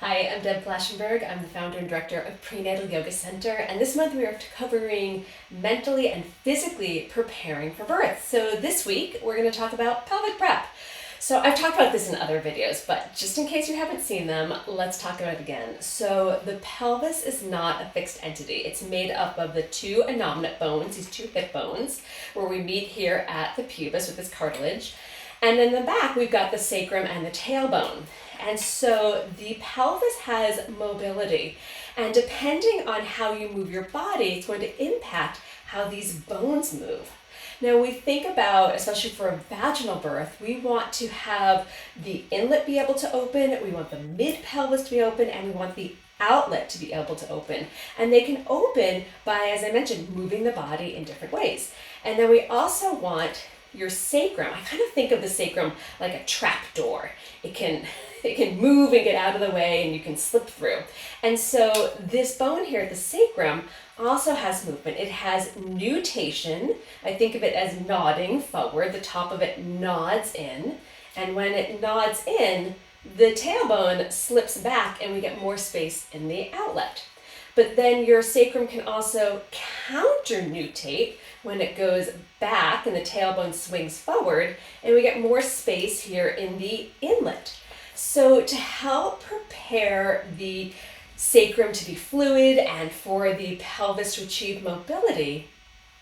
Hi, I'm Deb Flashenberg. I'm the founder and director of Prenatal Yoga Center, and this month we are covering mentally and physically preparing for birth. So this week we're going to talk about pelvic prep. So I've talked about this in other videos, but just in case you haven't seen them, let's talk about it again. So the pelvis is not a fixed entity. It's made up of the two innominate bones, these two hip bones, where we meet here at the pubis with this cartilage. And in the back, we've got the sacrum and the tailbone. And so the pelvis has mobility. And depending on how you move your body, it's going to impact how these bones move. Now we think about, especially for a vaginal birth, we want to have the inlet be able to open, we want the mid-pelvis to be open, and we want the outlet to be able to open. And they can open by, as I mentioned, moving the body in different ways. And then we also want your sacrum. I kind of think of the sacrum like a trap door. It can move and get out of the way and you can slip through. And so this bone here, the sacrum, also has movement. It has nutation. I think of it as nodding forward. The top of it nods in. And when it nods in, the tailbone slips back and we get more space in the outlet. But then your sacrum can also counter-nutate when it goes back and the tailbone swings forward, and we get more space here in the inlet. So to help prepare the sacrum to be fluid and for the pelvis to achieve mobility,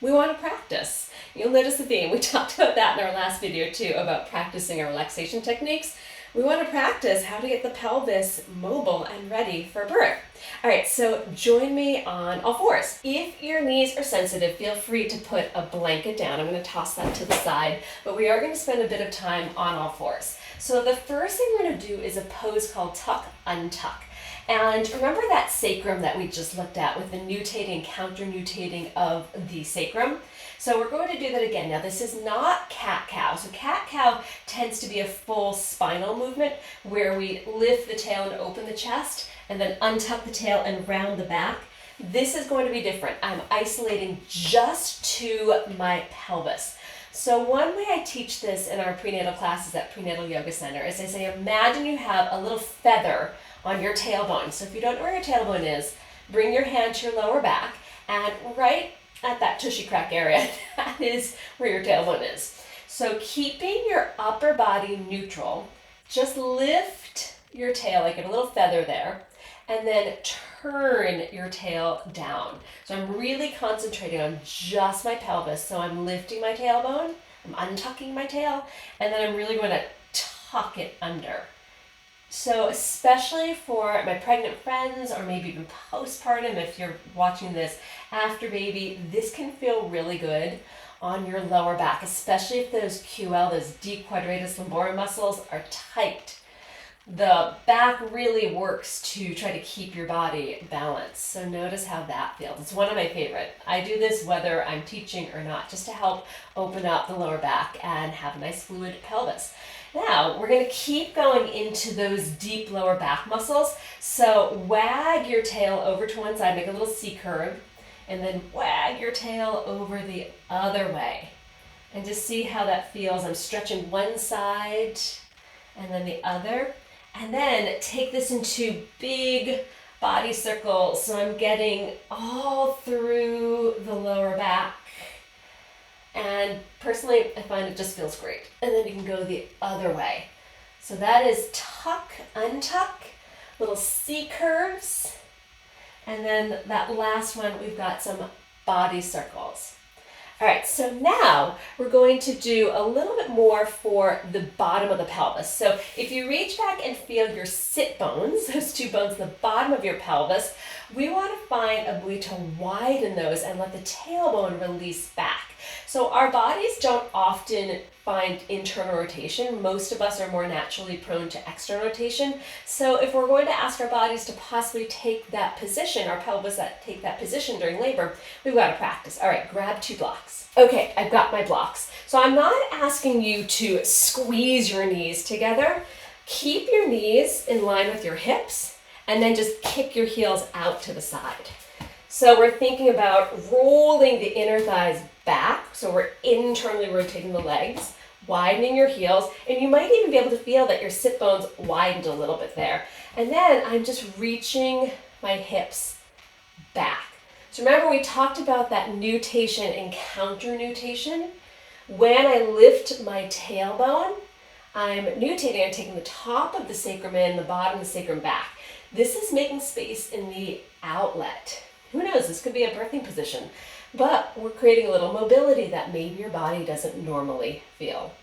we want to practice. You'll notice the theme. We talked about that in our last video too, about practicing our relaxation techniques. We want to practice how to get the pelvis mobile and ready for birth. All right, so join me on all fours. If your knees are sensitive, feel free to put a blanket down. I'm going to toss that to the side, but we are going to spend a bit of time on all fours. So the first thing we're going to do is a pose called tuck, untuck. And remember that sacrum that we just looked at with the nutating, counter-nutating of the sacrum? So we're going to do that again. Now this is not cat-cow. So cat-cow tends to be a full spinal movement where we lift the tail and open the chest and then untuck the tail and round the back. This is going to be different. I'm isolating just to my pelvis. So one way I teach this in our prenatal classes at Prenatal Yoga Center is I say, imagine you have a little feather on your tailbone. So if you don't know where your tailbone is, bring your hand to your lower back and right at that tushy crack area, that is where your tailbone is. So keeping your upper body neutral, just lift your tail, like a little feather there, and then turn your tail down. So I'm really concentrating on just my pelvis. So I'm lifting my tailbone, I'm untucking my tail, and then I'm really going to tuck it under. So especially for my pregnant friends or maybe even postpartum, if you're watching this after baby, this can feel really good on your lower back, especially if those QL, those deep quadratus lumborum muscles are tight. The back really works to try to keep your body balanced. So notice how that feels. It's one of my favorite. I do this whether I'm teaching or not, just to help open up the lower back and have a nice fluid pelvis. Now, we're going to keep going into those deep lower back muscles. So wag your tail over to one side, make a little C curve, and then wag your tail over the other way. And just see how that feels. I'm stretching one side and then the other. And then take this into big body circles. So I'm getting all through the lower back. And personally, I find it just feels great. And then you can go the other way. So that is tuck, untuck, little C curves. And then that last one, we've got some body circles. All right, so now we're going to do a little bit more for the bottom of the pelvis. So if you reach back and feel your sit bones, those two bones at the bottom of your pelvis, we want to find a way to widen those and let the tailbone release back. So our bodies don't often find internal rotation. Most of us are more naturally prone to external rotation. So if we're going to ask our bodies to possibly take that position, our pelvis take that position during labor, we've got to practice. All right, grab 2 blocks. Okay, I've got my blocks. So I'm not asking you to squeeze your knees together. Keep your knees in line with your hips and then just kick your heels out to the side. So we're thinking about rolling the inner thighs back. So we're internally rotating the legs, widening your heels, and you might even be able to feel that your sit bones widened a little bit there. And then I'm just reaching my hips back. So remember, we talked about that nutation and counter nutation. When I lift my tailbone, I'm nutating. I'm taking the top of the sacrum in, the bottom of the sacrum back. This is making space in the outlet. Who knows, this could be a birthing position, but we're creating a little mobility that maybe your body doesn't normally feel.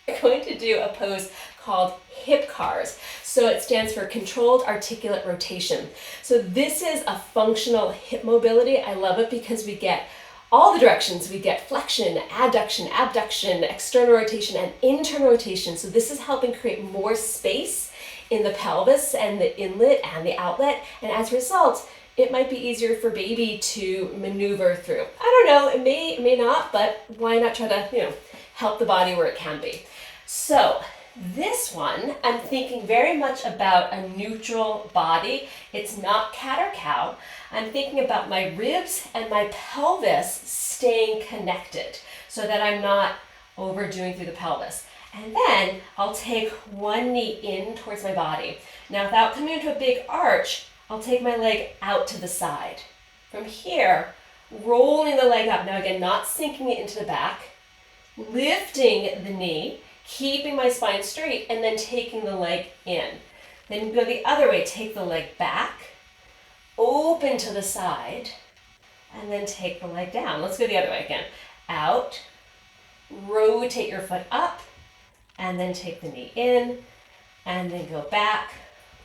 We're going to do a pose called hip cars. So it stands for controlled articulate rotation. So this is a functional hip mobility. I love it because we get all the directions. We get flexion, adduction, abduction, external rotation, and internal rotation. So this is helping create more space in the pelvis and the inlet and the outlet. And as a result, it might be easier for baby to maneuver through. I don't know, it may not, but why not try to, help the body where it can be. So this one, I'm thinking very much about a neutral body. It's not cat or cow. I'm thinking about my ribs and my pelvis staying connected so that I'm not overdoing through the pelvis. And then I'll take one knee in towards my body. Now, without coming into a big arch, I'll take my leg out to the side. From here, rolling the leg up. Now again, not sinking it into the back, lifting the knee, keeping my spine straight, and then taking the leg in. Then go the other way, take the leg back, open to the side, and then take the leg down. Let's go the other way again. Out, rotate your foot up, and then take the knee in, and then go back,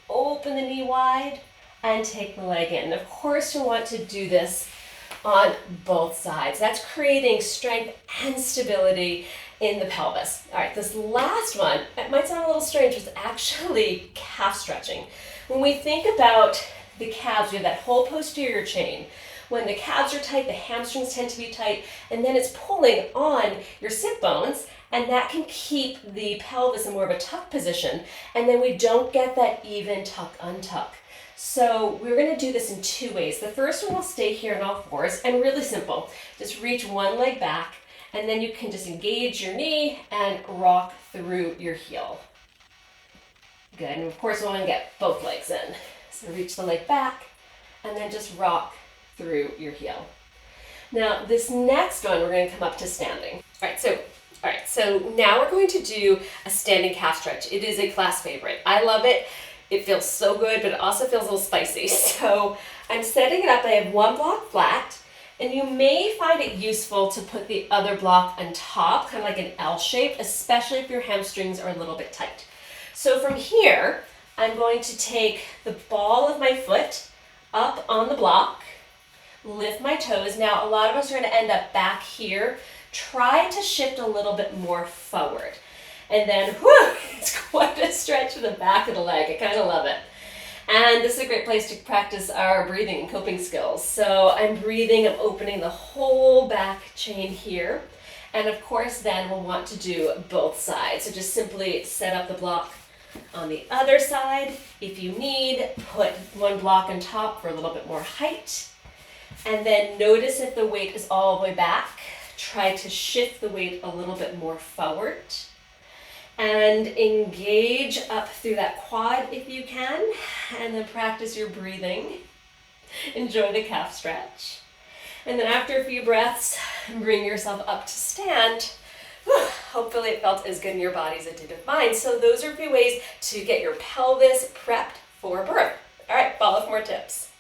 open the knee wide, and take the leg in. And of course, you want to do this on both sides. That's creating strength and stability in the pelvis. All right, this last one, it might sound a little strange, it's actually calf stretching. When we think about the calves, we have that whole posterior chain. When the calves are tight, the hamstrings tend to be tight, and then it's pulling on your sit bones, and that can keep the pelvis in more of a tuck position, and then we don't get that even tuck untuck. So we're going to do this in two ways. The first one will stay here on all fours, and really simple. Just reach one leg back, and then you can just engage your knee and rock through your heel. Good, and of course we want to get both legs in. So reach the leg back, and then just rock through your heel. Now this next one, we're going to come up to standing. All right, so now we're going to do a standing calf stretch. It is a class favorite. I love it. It feels so good, but it also feels a little spicy. So I'm setting it up. I have one block flat, and you may find it useful to put the other block on top, kind of like an L shape, especially if your hamstrings are a little bit tight. So from here, I'm going to take the ball of my foot up on the block, lift my toes. Now, a lot of us are going to end up back here. Try to shift a little bit more forward. And then, it's quite a stretch for the back of the leg. I kind of love it. And this is a great place to practice our breathing and coping skills. So I'm breathing, I'm opening the whole back chain here. And of course, then we'll want to do both sides. So just simply set up the block on the other side. If you need, put one block on top for a little bit more height. And then notice if the weight is all the way back. Try to shift the weight a little bit more forward. And engage up through that quad if you can, and then practice your breathing. Enjoy the calf stretch. And then after a few breaths, bring yourself up to stand. Hopefully it felt as good in your body as it did with mine. So those are a few ways to get your pelvis prepped for birth. All right, follow for more tips.